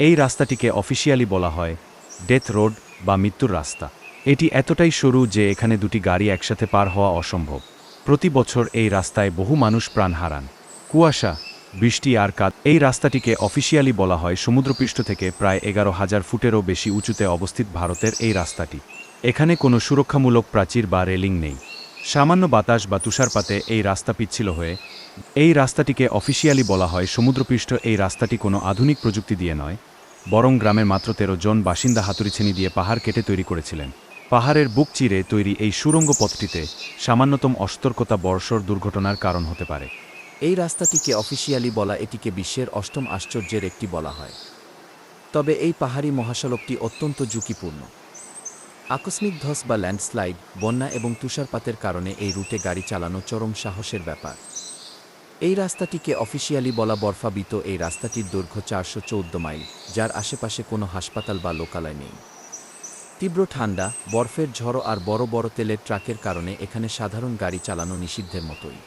এই রাস্তাটিকে অফিসিয়ালি বলা হয় ডেথ রোড বা মৃত্যুর রাস্তা। এটি এতটাই সরু যে এখানে দুটি গাড়ি একসাথে পার হওয়া অসম্ভব। প্রতি বছর এই রাস্তায় বহু মানুষ প্রাণ হারান। কুয়াশা, বৃষ্টি আর কাদ। এই রাস্তাটিকে অফিসিয়ালি বলা হয় সমুদ্রপৃষ্ঠ থেকে প্রায় 11,000 ফুটেরও বেশি উঁচুতে অবস্থিত ভারতের এই রাস্তাটি। এখানে কোনো সুরক্ষামূলক প্রাচীর বা রেলিং নেই। সামান্য বাতাস বা তুষারপাতে এই রাস্তা পিচ্ছিল হয়ে এই রাস্তাটিকে অফিসিয়ালি বলা হয় সমুদ্রপৃষ্ঠ। এই রাস্তাটি কোনো আধুনিক প্রযুক্তি দিয়ে নয়, বরং গ্রামের মাত্র 13 জন বাসিন্দা হাতুড়িছেনি দিয়ে পাহাড় কেটে তৈরি করেছিলেন। পাহাড়ের বুক চিরে তৈরি এই সুড়ঙ্গ পথটিতে সামান্যতম অসতর্কতা বর্ষর দুর্ঘটনার কারণ হতে পারে। এই রাস্তাটিকে অফিসিয়ালি বলা এটিকে বিশ্বের অষ্টম আশ্চর্যের একটি বলা হয়। তবে এই পাহাড়ি মহাসড়কটি অত্যন্ত ঝুঁকিপূর্ণ। আকস্মিক ধস বা ল্যান্ডস্লাইড, বন্যা এবং তুষারপাতের কারণে এই রুটে গাড়ি চালানো চরম সাহসের ব্যাপার। এই রাস্তাটিকে অফিসিয়ালি বলা বরফাবৃত। এই রাস্তাটির দৈর্ঘ্য 414 মাইল, যার আশেপাশে কোনো হাসপাতাল বা লোকালয় নেই। তীব্র ঠান্ডা, বরফের ঝড় আর বড় বড় তেলের ট্রাকের কারণে এখানে সাধারণ গাড়ি চালানো নিষিদ্ধের মতোই।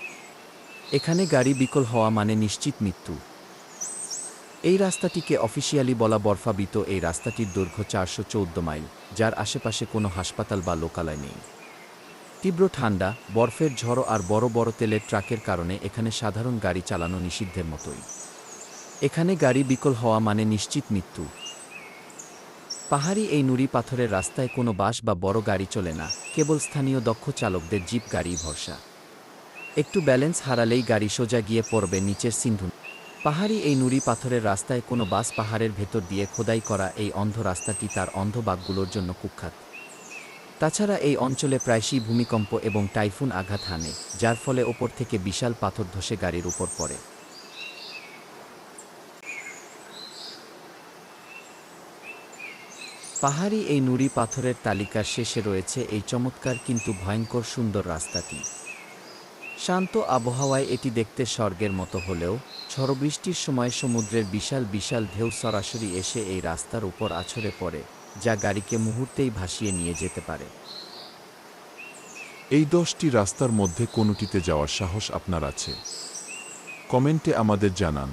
এখানে গাড়ি বিকল হওয়া মানে নিশ্চিত মৃত্যু। এই রাস্তাটিকে অফিসিয়ালি বলা বরফাবৃত। এই রাস্তাটির দৈর্ঘ্য 414 মাইল, যার আশেপাশে কোনো হাসপাতাল বা লোকালয় নেই। তীব্র ঠান্ডা, বরফের ঝড় আর বড় বড় তেলের ট্রাকের কারণে এখানে সাধারণ গাড়ি চালানো নিষিদ্ধের মতোই। এখানে গাড়ি বিকল হওয়া মানে নিশ্চিত মৃত্যু। পাহাড়ি এই নুড়ি পাথরের রাস্তায় কোনো বাস বা বড় গাড়ি চলে না, কেবল স্থানীয় দক্ষ চালকদের জিপ গাড়ি ভরসা। একটু ব্যালেন্স হারালেই গাড়ি সোজা গিয়ে পড়বে নিচের সিন্ধু। পাহাড়ি এই নুড়ি পাথরের রাস্তায় কোনো বাস পাহাড়ের ভেতর দিয়ে খোদাই করা এই অন্ধ রাস্তাটি তার অন্ধ বাঘগুলোর জন্য কুখ্যাত। তাছাড়া এই অঞ্চলে প্রায়শই ভূমিকম্প এবং টাইফুন আঘাত হানে, যার ফলে ওপর থেকে বিশাল পাথর ধসে গাড়ির উপর পড়ে। পাহাড়ি এই নুড়ি পাথরের তালিকার শেষে রয়েছে এই চমৎকার কিন্তু ভয়ঙ্কর সুন্দর রাস্তাটি। শান্ত আবহাওয়ায় এটি দেখতে স্বর্গের মতো হলেও ঝড় বৃষ্টির সময় সমুদ্রের বিশাল বিশাল ঢেউ সরাসরি এসে এই রাস্তার উপর আছড়ে পড়ে, যা গাড়িকে মুহূর্তেই ভাসিয়ে নিয়ে যেতে পারে। এই 10টি রাস্তার মধ্যে কোনটিতে যাওয়ার সাহস আপনার আছে? কমেন্টে আমাদের জানান।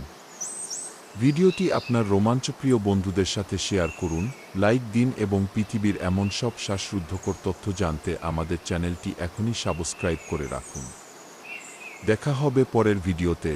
ভিডিওটি আপনার রোমাঞ্চপ্রিয় বন্ধুদের সাথে শেয়ার করুন, লাইক দিন এবং পৃথিবীর এমন সব শ্বাসরুদ্ধকর তথ্য জানতে আমাদের চ্যানেলটি এখনই সাবস্ক্রাইব করে রাখুন। দেখা হবে পরের ভিডিওতে।